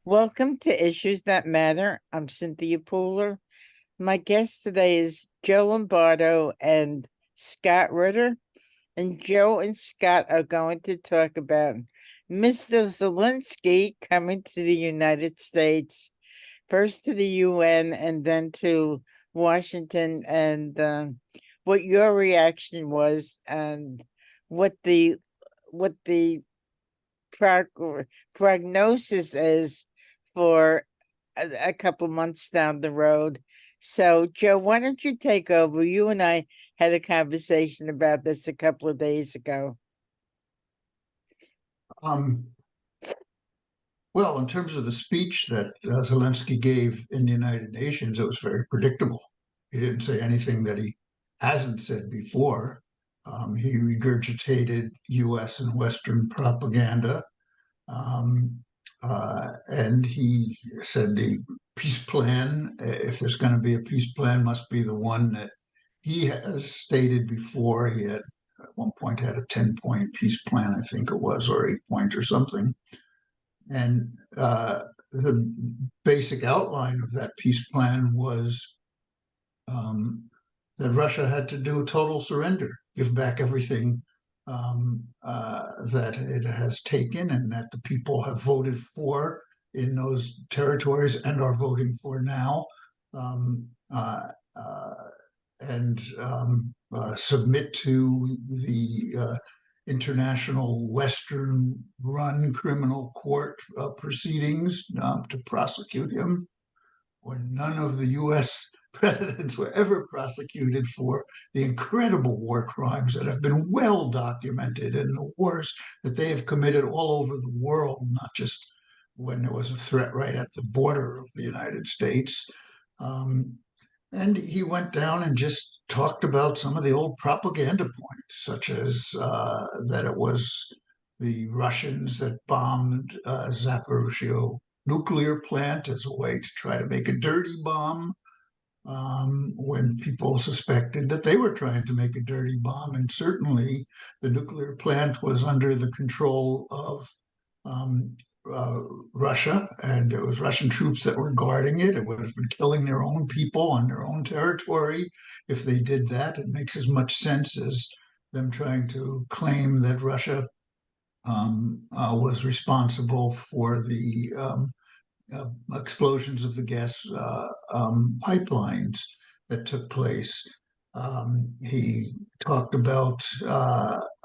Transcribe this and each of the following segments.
Welcome to Issues That Matter. I'm Cynthia Pooler. My guest today is Joe Lombardo and Scott Ritter. And Joe and Scott are going to talk about Mr. Zelensky coming to the United States, first to the UN and then to Washington, and what your reaction was and what the prognosis is for a couple months down the road. So, Joe, why don't you take over? You and I had a conversation about this a couple of days ago. Well, in terms of the speech that Zelensky gave in the United Nations, it was very predictable. He didn't say anything that he hasn't said before. He regurgitated U.S. and Western propaganda. And he said the peace plan, if there's going to be a peace plan, must be the one that he has stated before. He had at one point had a 10-point peace plan, I think it was, or 8-point or something. And the basic outline of that peace plan was that Russia had to do a total surrender, give back everything that it has taken and that the people have voted for in those territories and are voting for now, um, uh, uh, and submit to the international Western run criminal court proceedings to prosecute him, when none of the US presidents were ever prosecuted for the incredible war crimes that have been well documented and the wars that they have committed all over the world, not just when there was a threat right at the border of the United States. And he went down and just talked about some of the old propaganda points, such as that it was the Russians that bombed Zaporizhzhia nuclear plant as a way to try to make a dirty bomb, when people suspected that they were trying to make a dirty bomb. And certainly the nuclear plant was under the control of um, uh, Russia, and it was Russian troops that were guarding it. It would have been killing their own people on their own territory if they did that. It makes as much sense as them trying to claim that Russia was responsible for the explosions of the gas pipelines that took place. He talked about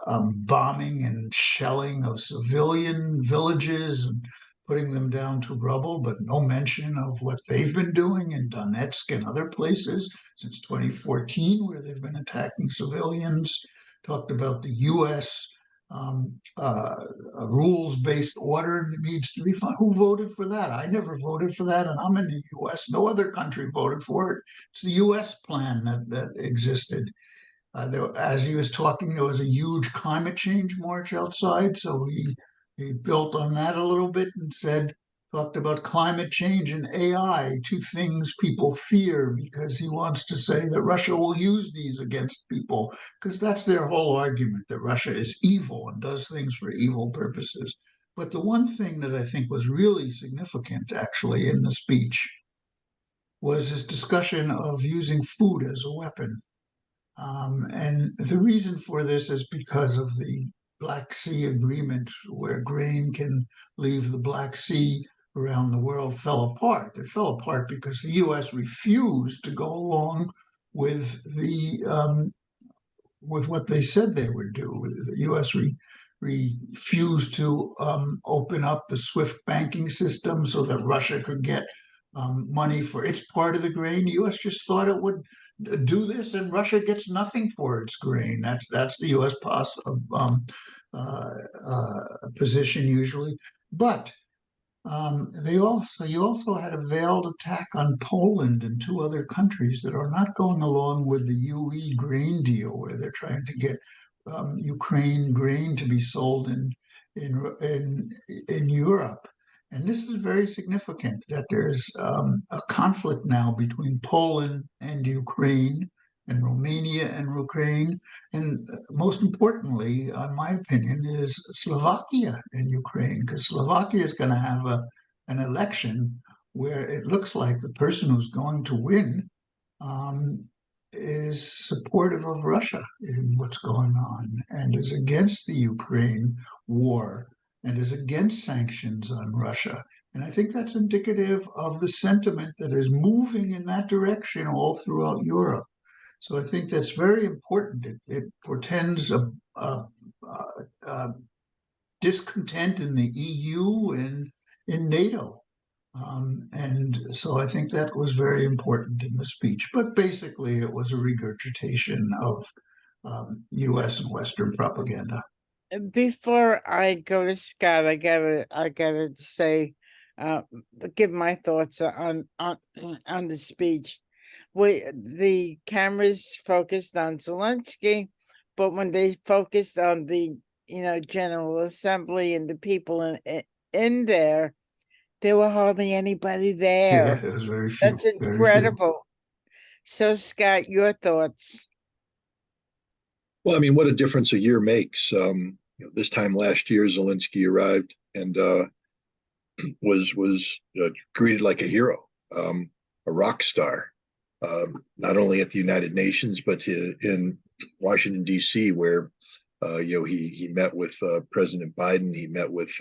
bombing and shelling of civilian villages and putting them down to rubble, but no mention of what they've been doing in Donetsk and other places since 2014, where they've been attacking civilians. Talked about the U.S. A rules-based order needs to be found. Who voted for that? I never voted for that, and I'm in the U.S. No other country voted for it. It's the U.S. plan that existed. As he was talking, there was a huge climate change march outside, so he built on that a little bit and talked about climate change and AI, two things people fear, because he wants to say that Russia will use these against people, because that's their whole argument, that Russia is evil and does things for evil purposes. But the one thing that I think was really significant, actually, in the speech was his discussion of using food as a weapon. And the reason for this is because of the Black Sea Agreement, where grain can leave the Black Sea around the world, fell apart. It fell apart because the U.S. refused to go along with with what they said they would do. The U.S. refused to open up the SWIFT banking system so that Russia could get money for its part of the grain. The U.S. just thought it would do this, and Russia gets nothing for its grain. That's the U.S. Position usually, but you also had a veiled attack on Poland and two other countries that are not going along with the UE grain deal, where they're trying to get Ukraine grain to be sold in Europe. And this is very significant that there's a conflict now between Poland and Ukraine and Romania and Ukraine. And most importantly, in my opinion, is Slovakia and Ukraine, because Slovakia is going to have an election where it looks like the person who's going to win is supportive of Russia in what's going on and is against the Ukraine war and is against sanctions on Russia. And I think that's indicative of the sentiment that is moving in that direction all throughout Europe. So I think that's very important. It portends a discontent in the EU and in NATO. And so I think that was very important in the speech. But basically, it was a regurgitation of US and Western propaganda. Before I go to Scott, I gotta say, uh, give my thoughts on the speech. The cameras focused on Zelensky, but when they focused on the General Assembly and the people in there were hardly anybody Yeah, there. it was very few, That's very few. incredible. So, Scott, your thoughts? Well, I mean, what a difference a year makes. This time last year, Zelensky arrived and was greeted like a hero, a rock star, not only at the United Nations but in Washington D.C., where he met with President Biden. He met with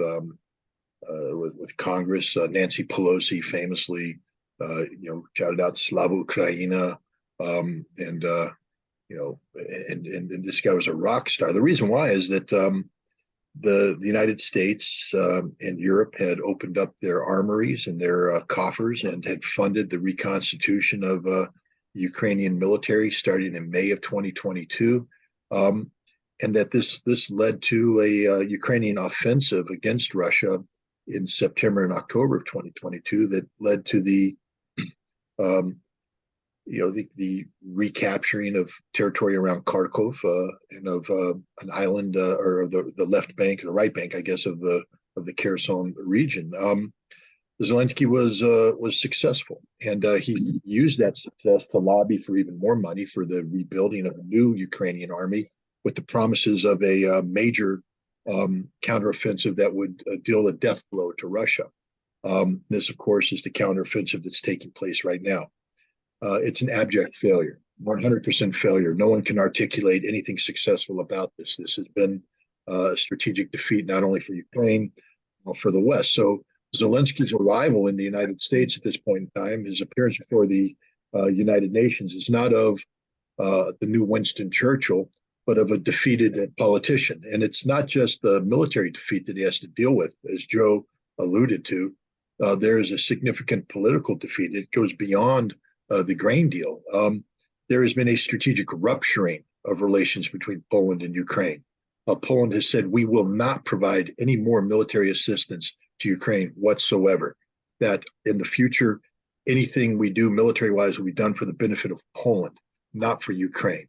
Congress. Nancy Pelosi famously shouted out "Slava Ukraina," and and this guy was a rock star. The reason why is that the United States and Europe had opened up their armories and their coffers and had funded the reconstitution of the Ukrainian military starting in May of 2022, and that this led to a Ukrainian offensive against Russia in September and October of 2022 that led to the um, the recapturing of territory around Kharkov and of an island or the left bank, the right bank, I guess, of the Kherson region. Zelensky was successful, and he used that success to lobby for even more money for the rebuilding of a new Ukrainian army, with the promises of a major counteroffensive that would deal a death blow to Russia. This, of course, is the counteroffensive that's taking place right now. It's an abject failure, 100% failure. No one can articulate anything successful about this. This has been a strategic defeat, not only for Ukraine, for the West. So Zelensky's arrival in the United States at this point in time, his appearance before the United Nations, is not of the new Winston Churchill, but of a defeated politician. And it's not just the military defeat that he has to deal with, as Joe alluded to. There is a significant political defeat. It goes beyond the grain deal. There has been a strategic rupturing of relations between Poland and Ukraine. Poland has said, we will not provide any more military assistance to Ukraine whatsoever. That in the future, anything we do military-wise will be done for the benefit of Poland, not for Ukraine.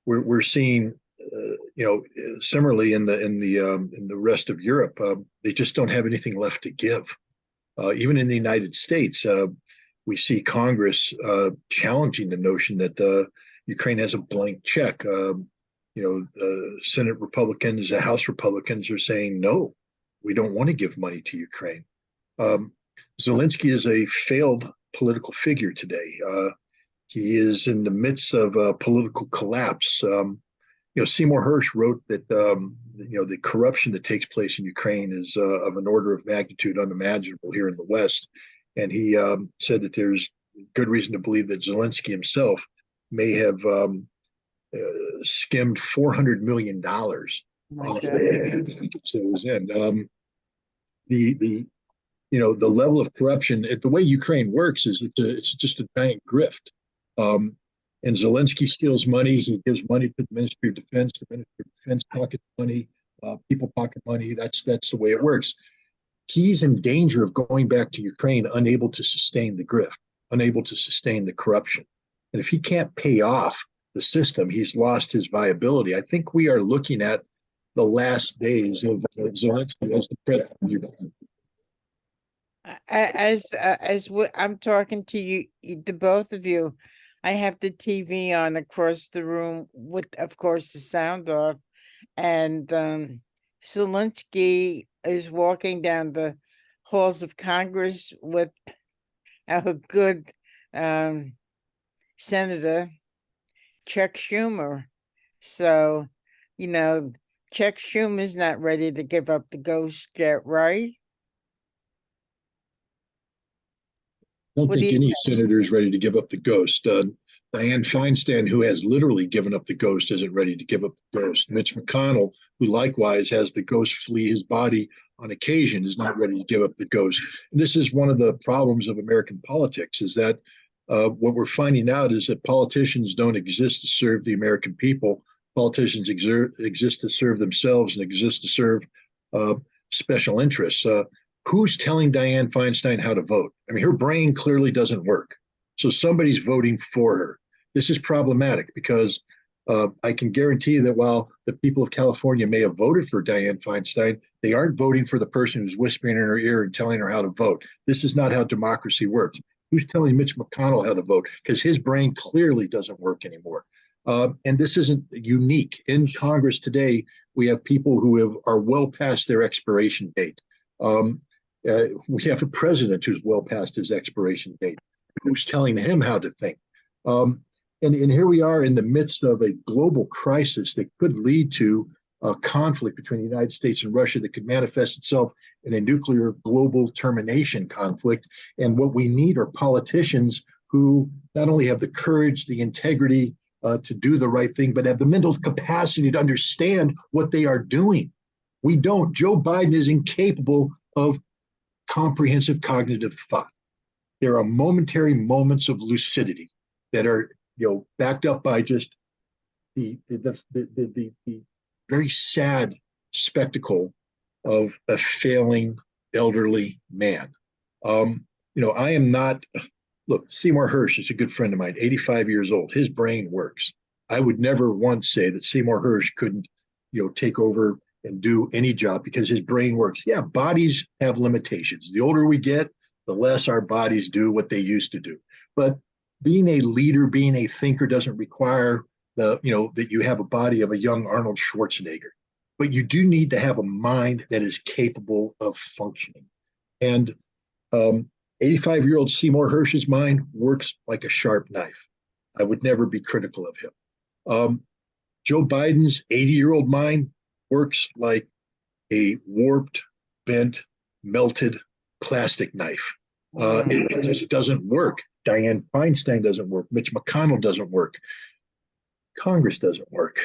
We're seeing, similarly in the rest of Europe, they just don't have anything left to give. Even in the United States, we see Congress challenging the notion that Ukraine has a blank check. Senate Republicans, House Republicans are saying, no, we don't want to give money to Ukraine. Zelensky is a failed political figure today. He is in the midst of a political collapse. Seymour Hersh wrote that the corruption that takes place in Ukraine is of an order of magnitude unimaginable here in the West. And he said that there's good reason to believe that Zelensky himself may have skimmed $400 million off the package that was in. The level of corruption, the way Ukraine works is it's just a giant grift. And Zelensky steals money. He gives money to the Ministry of Defense. The Ministry of Defense pockets money. People pocket money. That's the way it works. He's in danger of going back to Ukraine, unable to sustain the grift, unable to sustain the corruption. And if he can't pay off the system, he's lost his viability. I think we are looking at the last days of Zelensky as the president of Ukraine. I'm talking to you, the both of you, I have the TV on across the room with, of course, the sound off, and Zelensky is walking down the halls of Congress with our good Senator Chuck Schumer. So, Chuck Schumer's not ready to give up the ghost yet, right? I don't What do think you any think? senator is ready to give up the ghost. Dianne Feinstein, who has literally given up the ghost, isn't ready to give up the ghost. Mitch McConnell, who likewise has the ghost flee his body on occasion, is not ready to give up the ghost. And this is one of the problems of American politics, is that what we're finding out is that politicians don't exist to serve the American people. Politicians exist to serve themselves and exist to serve special interests. Who's telling Dianne Feinstein how to vote? I mean, her brain clearly doesn't work. So somebody's voting for her. This is problematic because I can guarantee you that while the people of California may have voted for Dianne Feinstein, they aren't voting for the person who's whispering in her ear and telling her how to vote. This is not how democracy works. Who's telling Mitch McConnell how to vote? Because his brain clearly doesn't work anymore. And this isn't unique. In Congress today, we have people who are well past their expiration date. We have a president who's well past his expiration date. Who's telling him how to think? And here we are in the midst of a global crisis that could lead to a conflict between the United States and Russia that could manifest itself in a nuclear global termination conflict. And what we need are politicians who not only have the courage, the integrity to do the right thing, but have the mental capacity to understand what they are doing. We don't. Joe Biden is incapable of comprehensive cognitive thought. There are momentary moments of lucidity that are, backed up by just the very sad spectacle of a failing elderly man. I am not. Look, Seymour Hersh is a good friend of mine, 85 years old. His brain works. I would never once say that Seymour Hersh couldn't, take over and do any job because his brain works. Yeah, bodies have limitations. The older we get, the less our bodies do what they used to do. But being a leader, being a thinker doesn't require that you have a body of a young Arnold Schwarzenegger. But you do need to have a mind that is capable of functioning. And 85-year-old Seymour Hersh's mind works like a sharp knife. I would never be critical of him. Joe Biden's 80-year-old mind works like a warped, bent, melted plastic knife. It just doesn't work. Dianne Feinstein doesn't work. Mitch McConnell doesn't work. Congress doesn't work.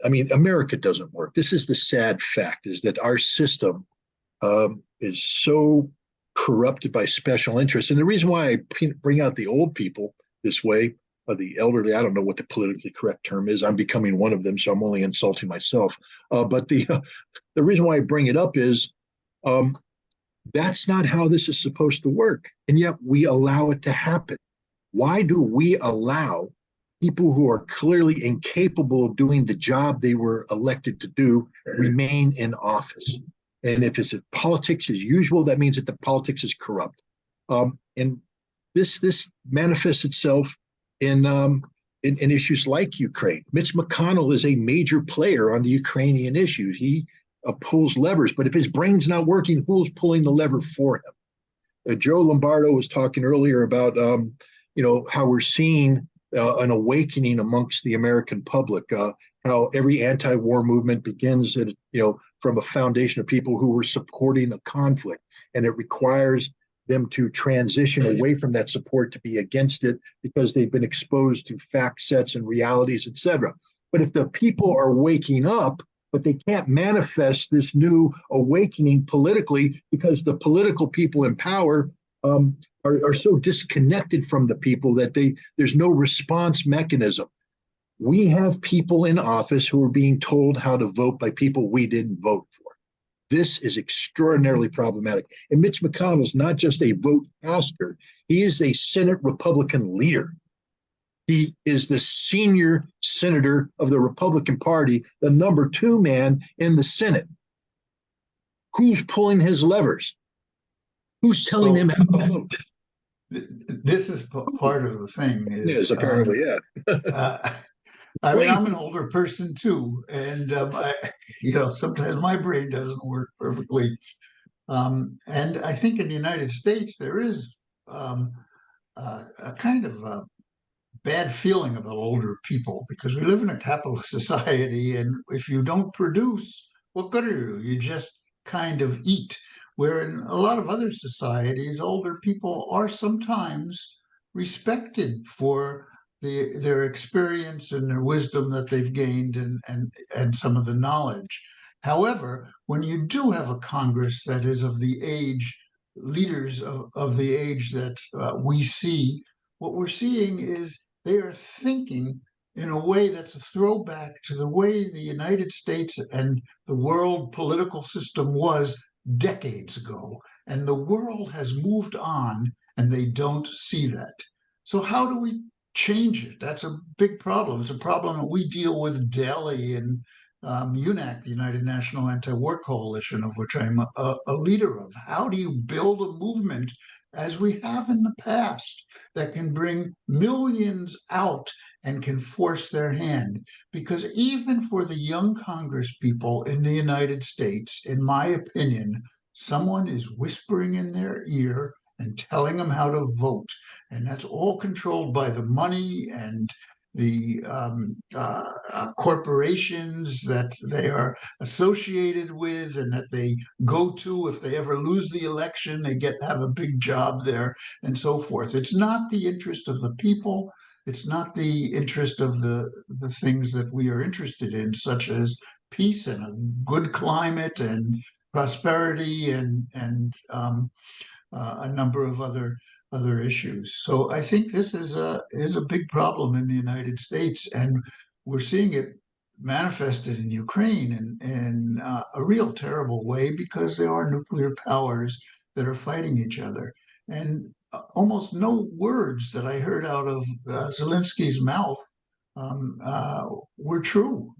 America doesn't work. This is the sad fact, is that our system is so corrupted by special interests. And the reason why I bring out the old people this way, or the elderly, I don't know what the politically correct term is. I'm becoming one of them, so I'm only insulting myself. But the reason why I bring it up is that's not how this is supposed to work. And yet we allow it to happen. Why do we allow people who are clearly incapable of doing the job they were elected to do remain in office? And if it's politics as usual, that means that the politics is corrupt. And this manifests itself in issues like Ukraine. Mitch McConnell is a major player on the Ukrainian issue. He pulls levers, but if his brain's not working, who's pulling the lever for him? Joe Lombardo was talking earlier about how we're seeing an awakening amongst the American public. How every anti-war movement begins at from a foundation of people who were supporting a conflict, and it requires them to transition away from that support to be against it because they've been exposed to fact sets and realities, etc. But if the people are waking up, but they can't manifest this new awakening politically because the political people in power are so disconnected from the people that there's no response mechanism. We have people in office who are being told how to vote by people we didn't vote for. This is extraordinarily problematic. And Mitch McConnell is not just a vote caster, he is a Senate Republican leader. He is the senior senator of the Republican Party, the number 2 man in the Senate. Who's pulling his levers? Who's telling him how to vote? This is part of the thing. Yes, apparently, yeah. I'm an older person too, and sometimes my brain doesn't work perfectly. And I think in the United States, there is a kind of a bad feeling about older people because we live in a capitalist society. And if you don't produce, what good are you? You just kind of eat. Where in a lot of other societies, older people are sometimes respected for their experience and their wisdom that they've gained and some of the knowledge. However, when you do have a Congress that is of the age, leaders of the age that we see, what we're seeing is they are thinking in a way that's a throwback to the way the United States and the world political system was decades ago. And the world has moved on and they don't see that. So, how do we change it? That's a big problem. It's a problem that we deal with daily in UNAC, the United National Anti-War Coalition, of which I'm a leader of. How do you build a movement as we have in the past that can bring millions out and can force their hand? Because even for the young Congress people in the United States, in my opinion, someone is whispering in their ear and telling them how to vote. And that's all controlled by the money and the corporations that they are associated with and that they go to. If they ever lose the election, they have a big job there and so forth. It's not the interest of the people. It's not the interest of the things that we are interested in, such as peace and a good climate and prosperity and a number of other issues. So I think this is a big problem in the United States, and we're seeing it manifested in Ukraine in a real terrible way because there are nuclear powers that are fighting each other. And almost no words that I heard out of Zelensky's mouth were true.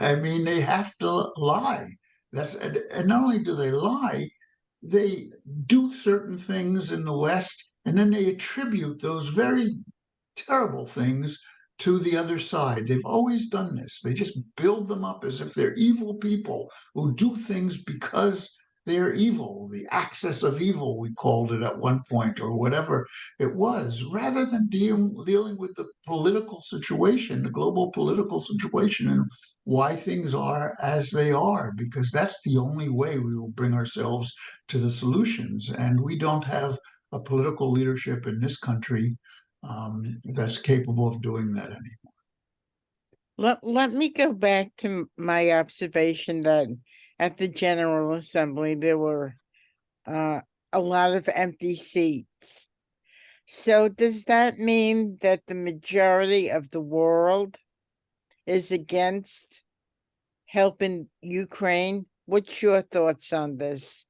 I mean, they have to lie. And not only do they lie, they do certain things in the West, and then they attribute those very terrible things to the other side. They've always done this. They just build them up as if they're evil people who do things because they're evil. The axis of evil, we called it at one point, or whatever it was, rather than dealing with the political situation, the global political situation, and why things are as they are, because that's the only way we will bring ourselves to the solutions. And we don't have a political leadership in this country that's capable of doing that anymore. Let me go back to my observation that at the General Assembly there were a lot of empty seats. So does that mean that the majority of the world is against helping Ukraine? What's your thoughts on this?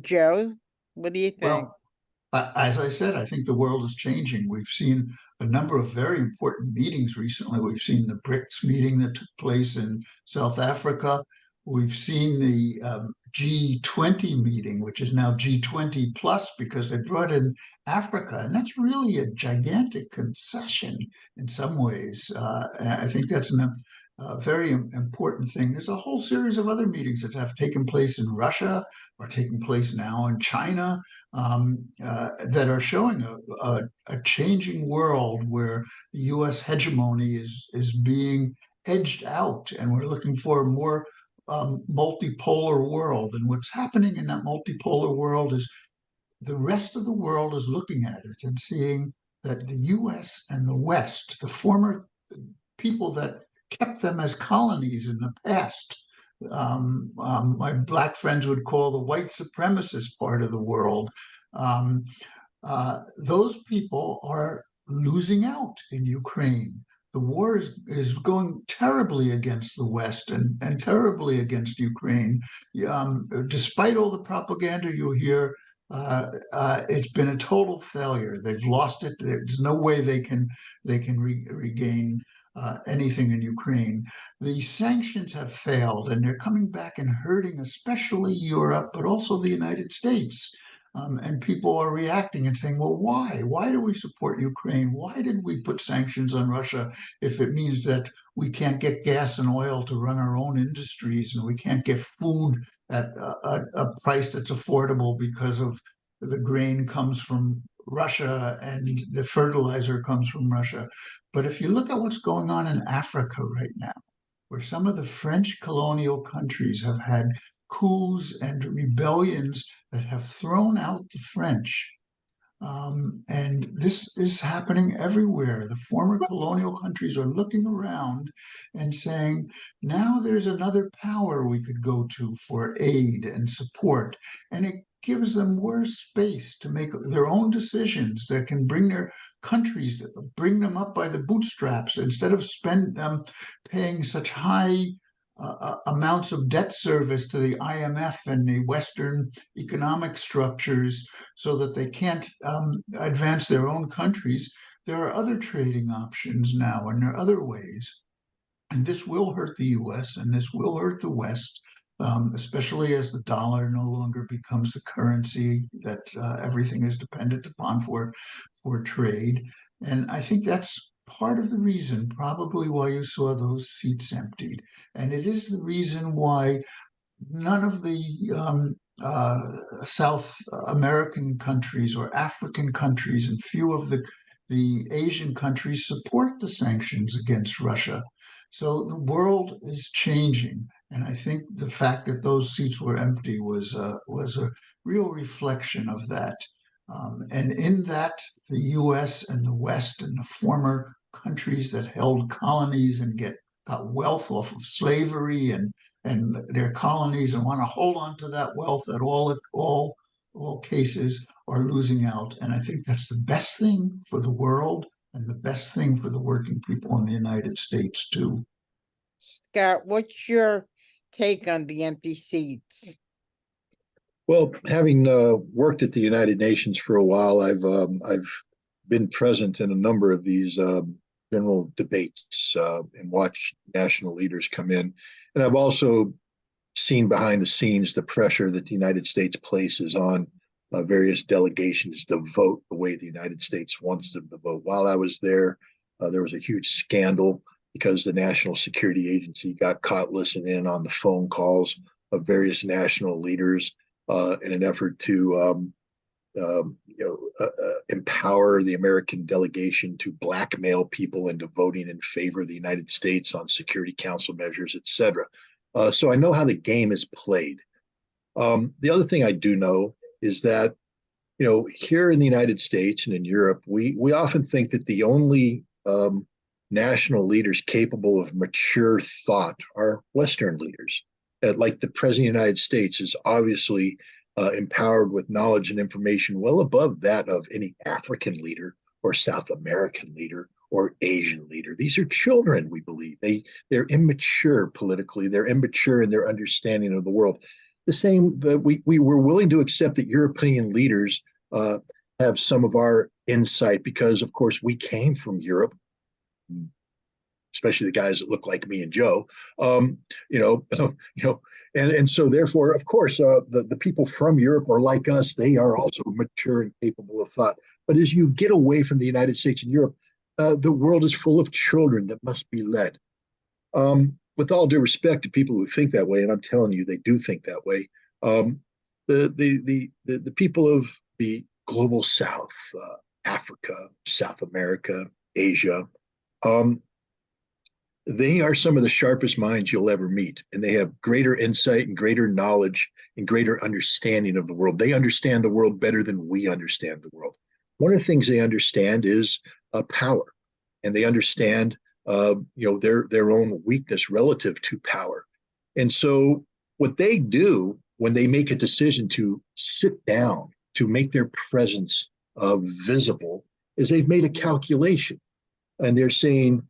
Joe, what do you think? Well, as I said, I think the world is changing. We've seen a number of very important meetings recently. We've seen the BRICS meeting that took place in South Africa. We've seen the G20 meeting, which is now G20 plus because they brought in Africa. And that's really a gigantic concession in some ways. I think that's a very important thing. There's a whole series of other meetings that have taken place in Russia or taking place now in China that are showing a changing world where the U.S. hegemony is being edged out, and we're looking for a more multipolar world. And what's happening in that multipolar world is the rest of the world is looking at it and seeing that the U.S. and the West, the former people that kept them as colonies in the past, my Black friends would call the white supremacist part of the world. Um, those people are losing out in Ukraine. The war is going terribly against the West and terribly against Ukraine. Despite all the propaganda you hear, it's been a total failure. They've lost it. There's no way they can regain anything in Ukraine. The sanctions have failed, and they're coming back and hurting, especially Europe, but also the United States. And people are reacting and saying, well, why? Why do we support Ukraine? Why did we put sanctions on Russia if it means that we can't get gas and oil to run our own industries and we can't get food at a price that's affordable because of the grain comes from Russia and the fertilizer comes from Russia? But if you look at what's going on in Africa right now, where some of the French colonial countries have had coups and rebellions that have thrown out the French. And this is happening everywhere. The former colonial countries are looking around and saying, now there's another power we could go to for aid and support. And it gives them more space to make their own decisions that can bring their countries, bring them up by the bootstraps instead of paying such high amounts of debt service to the IMF and the Western economic structures so that they can't advance their own countries. There are other trading options now, and there are other ways. And this will hurt the US and this will hurt the West, especially as the dollar no longer becomes the currency that everything is dependent upon for trade. And I think that's part of the reason, probably, why you saw those seats emptied. And it is the reason why none of the South American countries or African countries and few of the Asian countries support the sanctions against Russia. So the world is changing. And I think the fact that those seats were empty was a real reflection of that. And in that, the US and the West and the former countries that held colonies and got wealth off of slavery and their colonies and want to hold on to that wealth at all cases are losing out. And I think that's the best thing for the world and the best thing for the working people in the United States too. Scott, what's your take on the empty seats? Well, having worked at the United Nations for a while, I've been present in a number of these general debates and watched national leaders come in, and I've also seen behind the scenes the pressure that the United States places on various delegations to vote the way the United States wants them to vote. While I was there, there was a huge scandal because the National Security Agency got caught listening in on the phone calls of various national leaders in an effort to empower the American delegation to blackmail people into voting in favor of the United States on Security Council measures, etc. So I know how the game is played. The other thing I do know is that, here in the United States and in Europe, we often think that the only national leaders capable of mature thought are Western leaders. Like the President of the United States is obviously empowered with knowledge and information well above that of any African leader or South American leader or Asian leader. These are children, we believe. They're immature politically. They're immature in their understanding of the world. The same, we were willing to accept that European leaders have some of our insight because, of course, we came from Europe, especially the guys that look like me and Joe. And so therefore, of course, the people from Europe are like us. They are also mature and capable of thought. But as you get away from the United States and Europe, the world is full of children that must be led. With all due respect to people who think that way, and I'm telling you, they do think that way. The people of the global South, Africa, South America, Asia, they are some of the sharpest minds you'll ever meet, and they have greater insight and greater knowledge and greater understanding of the world. They understand the world better than we understand the world. One of the things they understand is power, and they understand their own weakness relative to power. And so what they do when they make a decision to sit down to make their presence visible is they've made a calculation, and they're saying,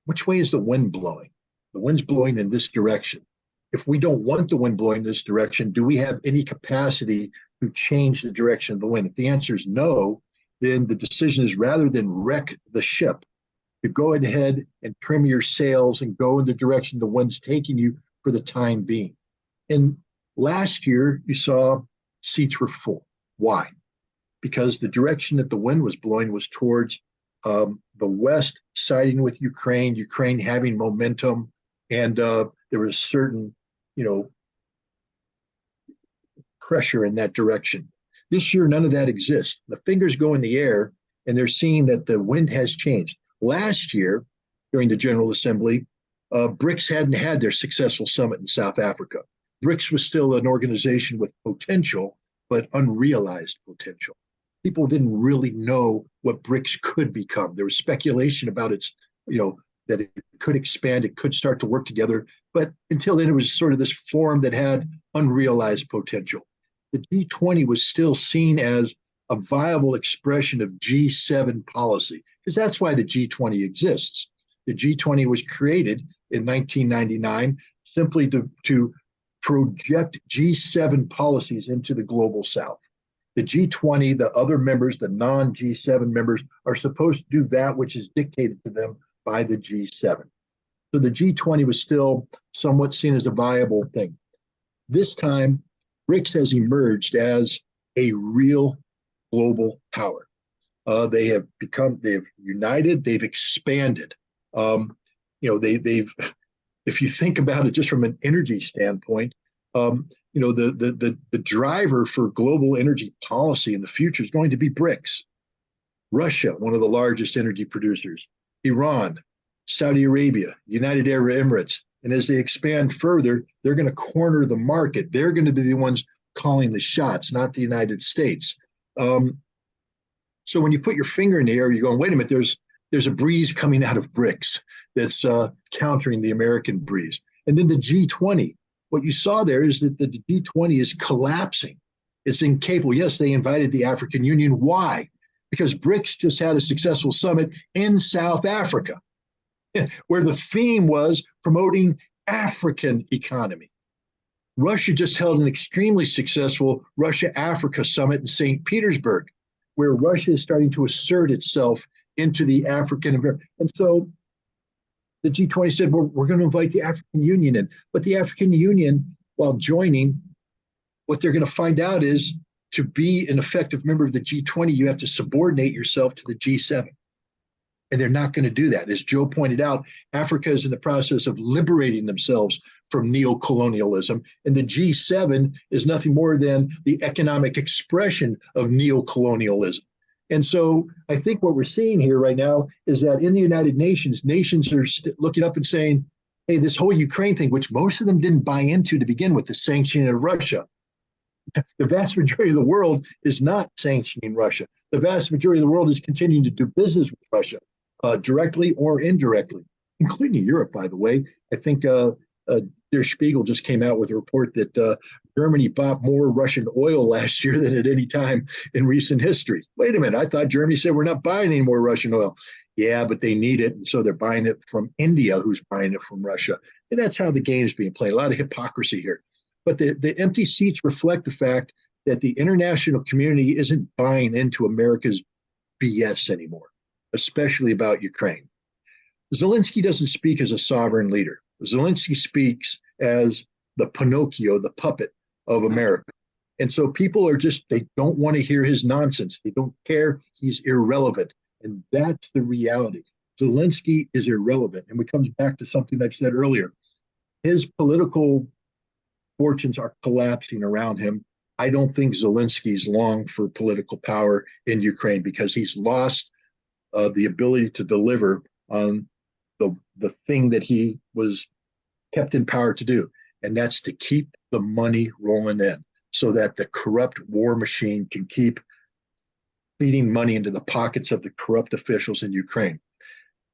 which way is the wind blowing? The wind's blowing in this direction. If we don't want the wind blowing this direction, do we have any capacity to change the direction of the wind? If the answer is no, then the decision is, rather than wreck the ship, to go ahead and trim your sails and go in the direction the wind's taking you for the time being. And last year, you saw seats were full. Why? Because the direction that the wind was blowing was towards the West siding with Ukraine, Ukraine having momentum, and there was certain, pressure in that direction. This year, none of that exists. The fingers go in the air, and they're seeing that the wind has changed. Last year, during the General Assembly, BRICS hadn't had their successful summit in South Africa. BRICS was still an organization with potential, but unrealized potential. People didn't really know what BRICS could become. There was speculation about its, that it could expand, it could start to work together. But until then, it was sort of this form that had unrealized potential. The G20 was still seen as a viable expression of G7 policy, because that's why the G20 exists. The G20 was created in 1999 simply to project G7 policies into the global South. The G20, the other members, the non-G7 members, are supposed to do that which is dictated to them by the G7. So the G20 was still somewhat seen as a viable thing. This time, BRICS has emerged as a real global power. They've united, they've expanded. They've, if you think about it just from an energy standpoint, the driver for global energy policy in the future is going to be BRICS. Russia, one of the largest energy producers, Iran, Saudi Arabia, United Arab Emirates. And as they expand further, they're going to corner the market. They're going to be the ones calling the shots, not the United States. So when you put your finger in the air, you're going, wait a minute, there's a breeze coming out of BRICS that's countering the American breeze. And then the G20, what you saw there is that the G20 is collapsing. It's incapable. Yes, they invited the African Union. Why? Because BRICS just had a successful summit in South Africa, where the theme was promoting African economy. Russia just held an extremely successful Russia-Africa summit in St. Petersburg, where Russia is starting to assert itself into the African American. And so the G20 said, well, we're going to invite the African Union in. But the African Union, while joining, what they're going to find out is to be an effective member of the G20, you have to subordinate yourself to the G7. And they're not going to do that. As Joe pointed out, Africa is in the process of liberating themselves from neocolonialism. And the G7 is nothing more than the economic expression of neocolonialism. And so I think what we're seeing here right now is that in the United Nations, nations are looking up and saying, hey, this whole Ukraine thing, which most of them didn't buy into to begin with, the sanctioning of Russia. The vast majority of the world is not sanctioning Russia. The vast majority of the world is continuing to do business with Russia, directly or indirectly, including Europe, by the way. I think Der Spiegel just came out with a report that Germany bought more Russian oil last year than at any time in recent history. Wait a minute, I thought Germany said we're not buying any more Russian oil. Yeah, but they need it, and so they're buying it from India, who's buying it from Russia. And that's how the game's being played. A lot of hypocrisy here. But the empty seats reflect the fact that the international community isn't buying into America's BS anymore, especially about Ukraine. Zelensky doesn't speak as a sovereign leader. Zelensky speaks as the Pinocchio, the puppet of America. And so people are they don't want to hear his nonsense. They don't care. He's irrelevant. And that's the reality. Zelensky is irrelevant. And it comes back to something I said earlier. His political fortunes are collapsing around him. I don't think Zelensky's long for political power in Ukraine because he's lost the ability to deliver on the thing that he was kept in power to do, and that's to keep the money rolling in so that the corrupt war machine can keep feeding money into the pockets of the corrupt officials in Ukraine.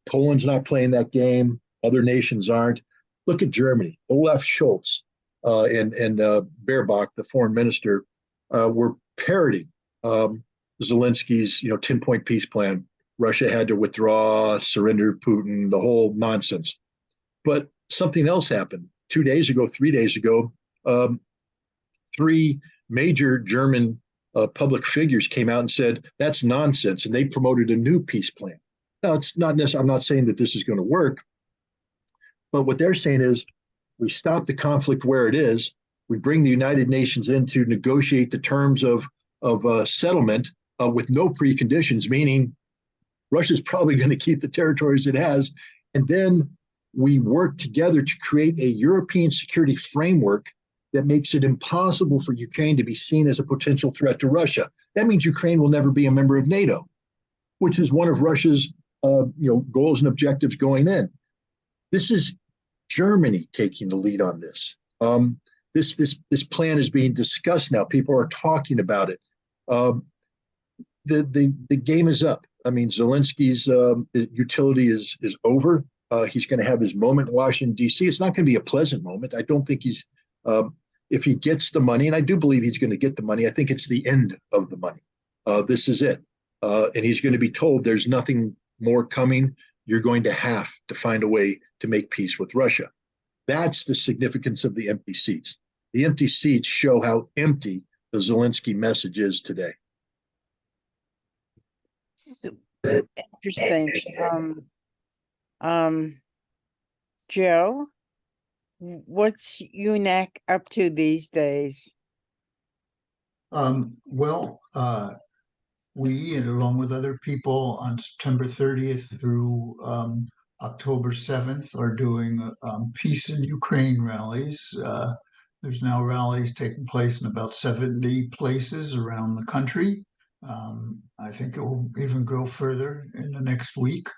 Poland's not playing that game. Other nations aren't. Look at Germany. Olaf Scholz and Baerbock, the foreign minister, were parroting Zelensky's 10-point peace plan. Russia had to withdraw, surrender Putin, the whole nonsense. But something else happened 3 days ago. Three major German public figures came out and said, that's nonsense. And they promoted a new peace plan. Now, it's not necessarily, I'm not saying that this is going to work, but what they're saying is we stop the conflict where it is. We bring the United Nations in to negotiate the terms of of settlement with no preconditions, meaning Russia's probably going to keep the territories it has. And then we work together to create a European security framework that makes it impossible for Ukraine to be seen as a potential threat to Russia. That means Ukraine will never be a member of NATO, which is one of Russia's goals and objectives going in. This is Germany taking the lead on this. This plan is being discussed now. People are talking about it. The game is up. I mean, Zelensky's utility is over. He's going to have his moment in Washington, D.C. It's not going to be a pleasant moment. I don't think he's, if he gets the money, and I do believe he's going to get the money, I think it's the end of the money. This is it. And he's going to be told there's nothing more coming. You're going to have to find a way to make peace with Russia. That's the significance of the empty seats. The empty seats show how empty the Zelensky message is today. So interesting. Joe, what's UNAC up to these days? We, and along with other people, on September 30th through October 7th, are doing peace in Ukraine rallies. There's now rallies taking place in about 70 places around the country. I think it will even go further in the next week.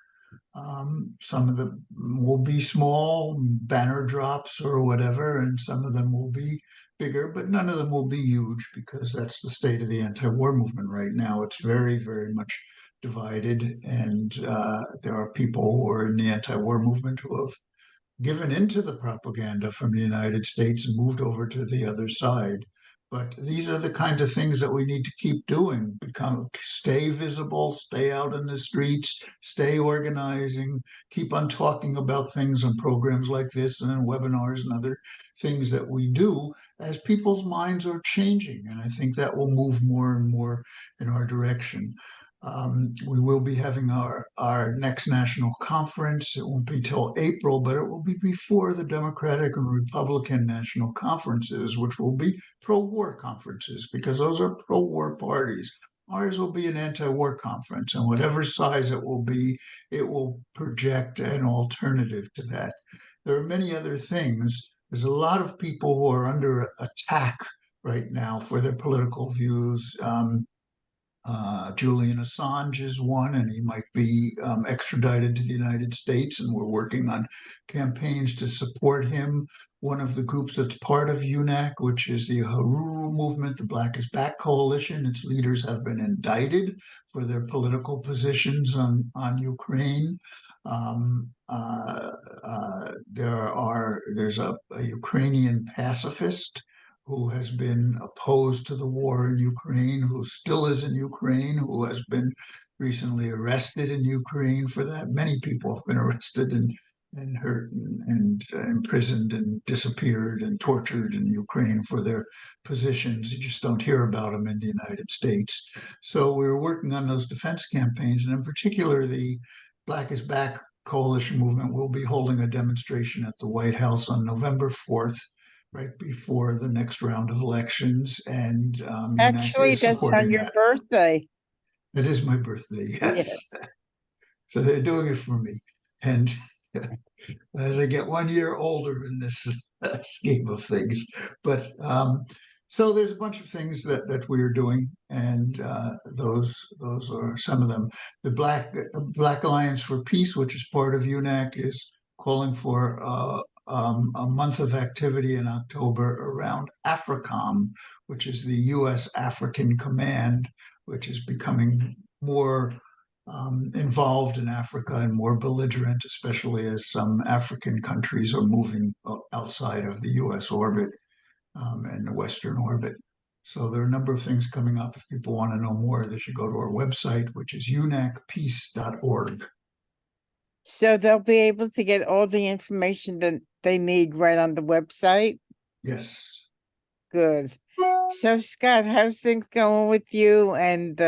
Some of them will be small banner drops or whatever, and some of them will be bigger, but none of them will be huge, because that's the state of the anti-war movement right now. It's very, very much divided, and there are people who are in the anti-war movement who have given into the propaganda from the United States and moved over to the other side. But these are the kinds of things that we need to keep doing. Stay visible, stay out in the streets, stay organizing, keep on talking about things on programs like this and in webinars and other things that we do, as people's minds are changing. And I think that will move more and more in our direction. We will be having our next national conference. It won't be till April, but it will be before the Democratic and Republican national conferences, which will be pro-war conferences, because those are pro-war parties. Ours will be an anti-war conference, and whatever size it will be, it will project an alternative to that. There are many other things. There's a lot of people who are under attack right now for their political views. Julian Assange is one, and he might be extradited to the United States, and we're working on campaigns to support him. One of the groups that's part of UNAC, which is the Haruru movement, the Black is Back Coalition, its leaders have been indicted for their political positions on Ukraine. There's a Ukrainian pacifist who has been opposed to the war in Ukraine, who still is in Ukraine, who has been recently arrested in Ukraine for that. Many people have been arrested and hurt and imprisoned and disappeared and tortured in Ukraine for their positions. You just don't hear about them in the United States. So we're working on those defense campaigns, and in particular, the Black is Back coalition movement will be holding a demonstration at the White House on November 4th, right before the next round of elections, and UNAC Actually, is that's supporting on your that. birthday. It is my birthday, yes. So they're doing it for me. And as I get 1 year older in this scheme of things. But so there's a bunch of things that we are doing, and those are some of them. The Black Alliance for Peace, which is part of UNAC, is calling for a month of activity in October around AFRICOM, which is the U.S. African Command, which is becoming more involved in Africa and more belligerent, especially as some African countries are moving outside of the U.S. orbit and the Western orbit. So there are a number of things coming up. If people want to know more, they should go to our website, which is unacpeace.org. So they'll be able to get all the information that they need right on the website? Yes. Good. So, Scott, how's things going with you and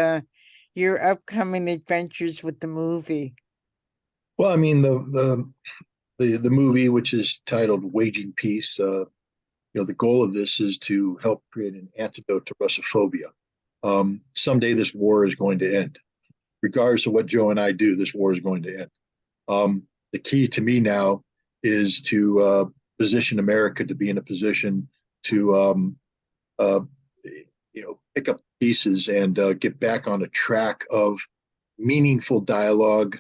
your upcoming adventures with the movie? Well, I mean, the movie, which is titled Waging Peace, the goal of this is to help create an antidote to Russophobia. Someday this war is going to end. Regardless of what Joe and I do, this war is going to end. The key to me now is to position America to be in a position to pick up pieces and get back on a track of meaningful dialogue,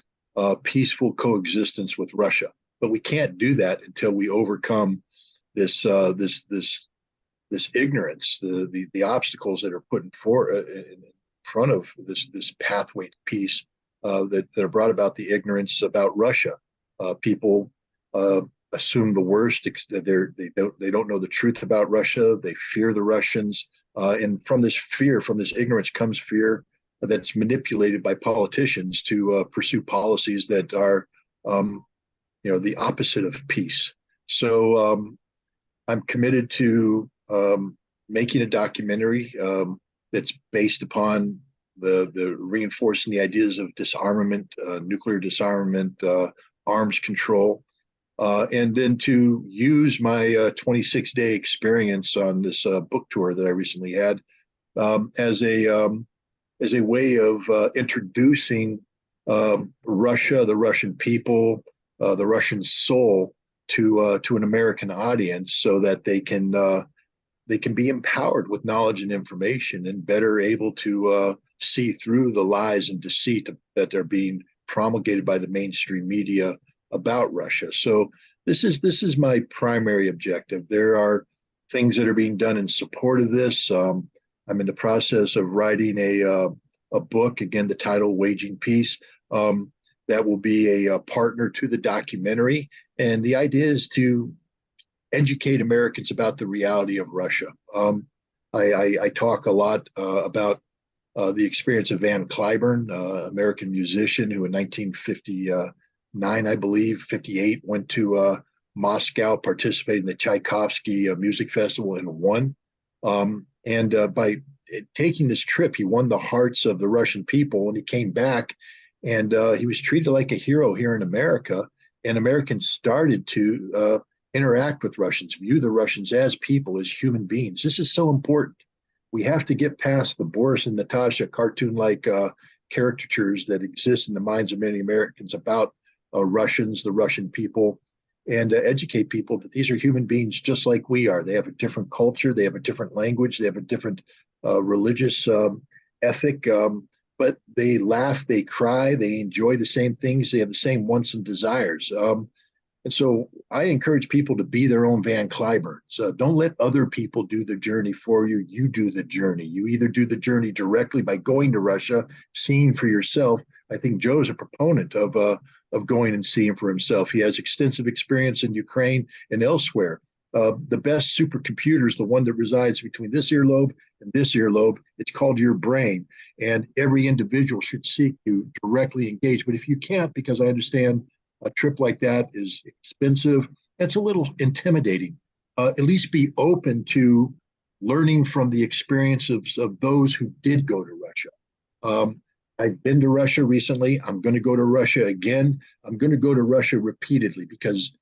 peaceful coexistence with Russia. But we can't do that until we overcome this ignorance, the obstacles that are put in front of this pathway to peace that are brought about the ignorance about Russia. People assume the worst. They don't know the truth about Russia. They fear the Russians, and from this fear, from this ignorance, comes fear that's manipulated by politicians to pursue policies that are, the opposite of peace. So I'm committed to making a documentary that's based upon the reinforcing the ideas of disarmament, nuclear disarmament, arms control, and then to use my 26-day experience on this book tour that I recently had as a way of introducing Russia, the Russian people, the Russian soul to an American audience, so that they can be empowered with knowledge and information and better able to see through the lies and deceit that are being promulgated by the mainstream media about Russia. So this is my primary objective. There are things that are being done in support of this. I'm in the process of writing a book, again, the title Waging Peace, that will be a partner to the documentary. And the idea is to educate Americans about the reality of Russia. I talk a lot about the experience of Van Cliburn, American musician who in 1959, I believe, 58, went to Moscow, participated in the Tchaikovsky Music Festival and won. By taking this trip, he won the hearts of the Russian people, and he came back and he was treated like a hero here in America. And Americans started to interact with Russians, view the Russians as people, as human beings. This is so important. We have to get past the Boris and Natasha cartoon-like caricatures that exist in the minds of many Americans about Russians, the Russian people, and educate people that these are human beings just like we are. They have a different culture, they have a different language, they have a different religious ethic, but they laugh, they cry, they enjoy the same things, they have the same wants and desires. And so I encourage people to be their own Van Cliburn. So don't let other people do the journey for you. You do the journey. You either do the journey directly by going to Russia, seeing for yourself. I think Joe's a proponent of going and seeing for himself. He has extensive experience in Ukraine and elsewhere. The best supercomputer is the one that resides between this earlobe and this earlobe. It's called your brain. And every individual should seek to directly engage. But if you can't, because I understand a trip like that is expensive, it's a little intimidating. At least be open to learning from the experiences of those who did go to Russia. I've been to Russia recently. I'm going to go to Russia again. I'm going to go to Russia repeatedly because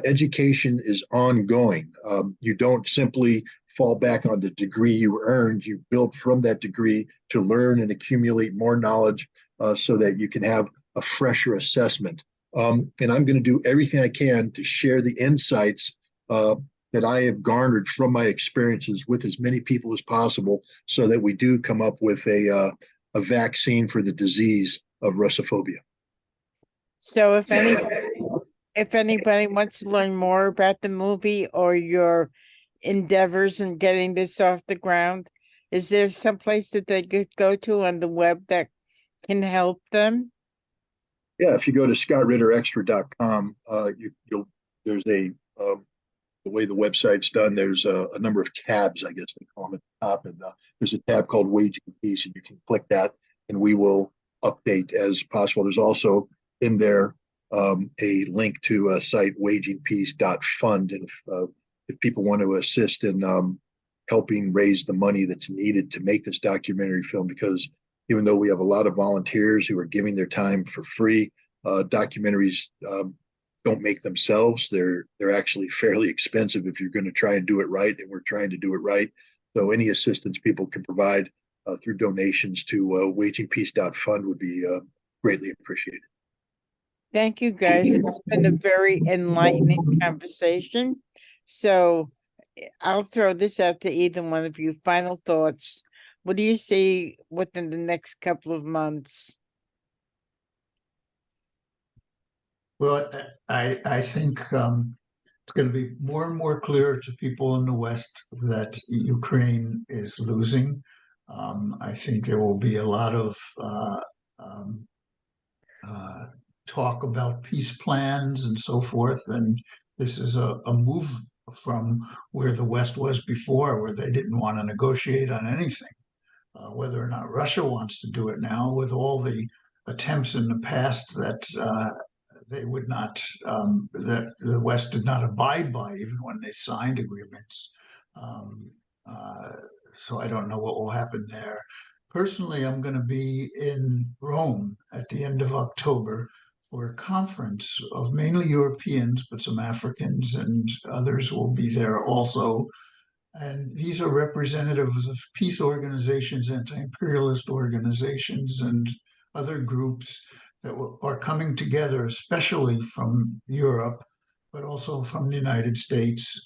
education is ongoing. You don't simply fall back on the degree you earned. You build from that degree to learn and accumulate more knowledge so that you can have a fresher assessment. And I'm going to do everything I can to share the insights that I have garnered from my experiences with as many people as possible so that we do come up with a vaccine for the disease of Russophobia. So if anybody wants to learn more about the movie or your endeavors in getting this off the ground, is there some place that they could go to on the web that can help them? Yeah, if you go to scottritterextra.com, there's the way the website's done, there's a number of tabs, I guess they call them at the top, and there's a tab called Waging Peace, and you can click that, and we will update as possible. There's also in there a link to a site, wagingpeace.fund, and if people want to assist in helping raise the money that's needed to make this documentary film, because even though we have a lot of volunteers who are giving their time for free, documentaries don't make themselves. They're actually fairly expensive if you're going to try and do it right, and we're trying to do it right. So any assistance people can provide through donations to wagingpeace.fund would be greatly appreciated. Thank you, guys. It's been a very enlightening conversation. So I'll throw this out to either one of you. Final thoughts. What do you see within the next couple of months? Well, I think it's going to be more and more clear to people in the West that Ukraine is losing. I think there will be a lot of um, talk about peace plans and so forth. And this is a move from where the West was before, where they didn't want to negotiate on anything. Whether or not Russia wants to do it now, with all the attempts in the past that they would not, that the West did not abide by, even when they signed agreements. Um, uh, so I don't know what will happen there. Personally, I'm going to be in Rome at the end of October for a conference of mainly Europeans, but some Africans and others will be there also. And these are representatives of peace organizations, anti-imperialist organizations, and other groups that are coming together, especially from Europe, but also from the United States,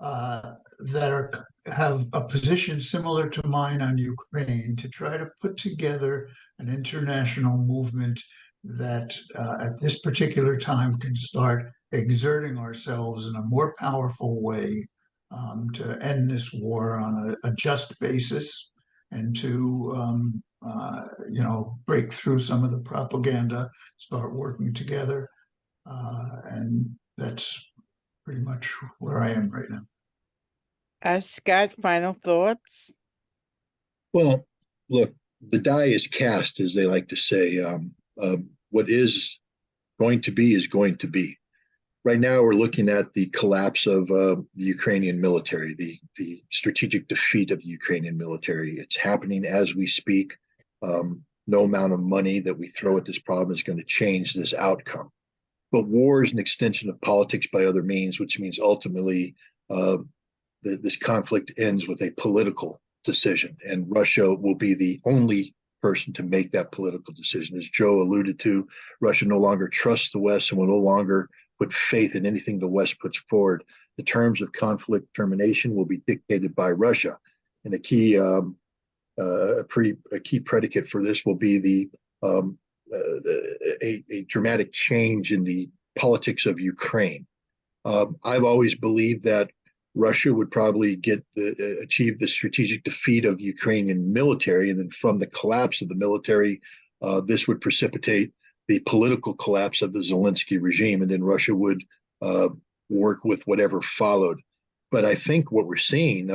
that have a position similar to mine on Ukraine, to try to put together an international movement that at this particular time can start exerting ourselves in a more powerful way to end this war on a just basis, and to break through some of the propaganda, start working together, and that's pretty much where I am right now. Scott, final thoughts? Well, look, the die is cast, as they like to say. What is going to be is going to be. Right now, we're looking at the collapse of the Ukrainian military, the strategic defeat of the Ukrainian military. It's happening as we speak. No amount of money that we throw at this problem is going to change this outcome. But war is an extension of politics by other means, which means ultimately this conflict ends with a political decision, and Russia will be the only person to make that political decision. As Joe alluded to, Russia no longer trusts the West and will no longer put faith in anything the West puts forward. The terms of conflict termination will be dictated by Russia, and a key predicate for this will be a dramatic change in the politics of Ukraine. I've always believed that Russia would probably achieve the strategic defeat of the Ukrainian military, and then from the collapse of the military, this would precipitate the political collapse of the Zelensky regime, and then Russia would work with whatever followed. But I think what we're seeing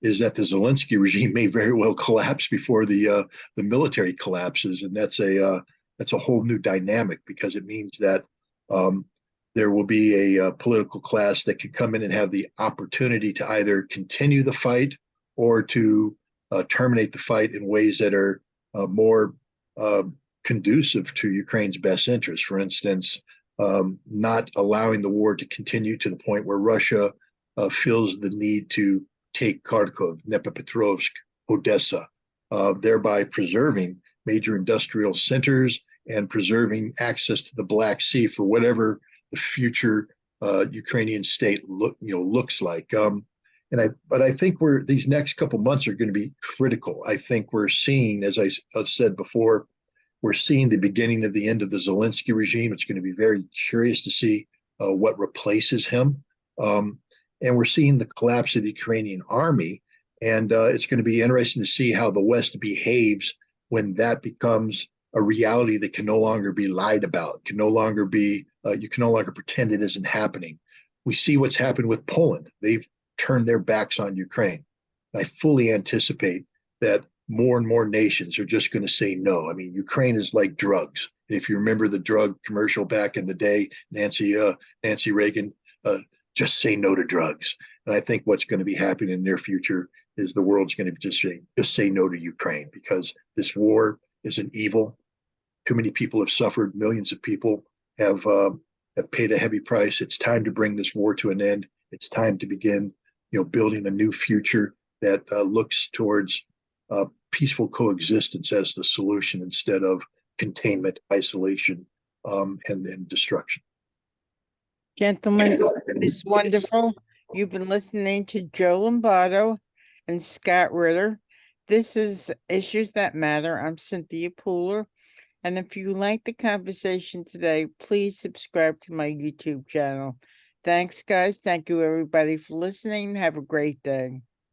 is that the Zelensky regime may very well collapse before the military collapses, and that's a whole new dynamic, because it means that there will be a political class that can come in and have the opportunity to either continue the fight or to terminate the fight in ways that are more conducive to Ukraine's best interest. For instance, not allowing the war to continue to the point where Russia feels the need to take Kharkov, Dnipropetrovsk, Odessa, thereby preserving major industrial centers and preserving access to the Black Sea for whatever the future Ukrainian state looks like. But I think these next couple months are going to be critical. I think we're seeing, as I said before, we're seeing the beginning of the end of the Zelensky regime. It's going to be very curious to see what replaces him. And we're seeing the collapse of the Ukrainian army. And it's going to be interesting to see how the West behaves when that becomes a reality that can no longer be lied about, can no longer be, you can no longer pretend it isn't happening. We see what's happened with Poland. They've turned their backs on Ukraine. I fully anticipate that more and more nations are just going to say no. I mean, Ukraine is like drugs. And if you remember the drug commercial back in the day, Nancy Reagan, just say no to drugs. And I think what's going to be happening in the near future is the world's going to just say no to Ukraine, because this war is an evil. Too many people have suffered. Millions of people have paid a heavy price. It's time to bring this war to an end. It's time to begin, building a new future that looks towards peaceful coexistence as the solution instead of containment, isolation, and destruction. Gentlemen, it's wonderful. You've been listening to Joe Lombardo and Scott Ritter. This is Issues That Matter. I'm Cynthia Pooler. And if you like the conversation today, please subscribe to my YouTube channel. Thanks, guys. Thank you, everybody, for listening. Have a great day.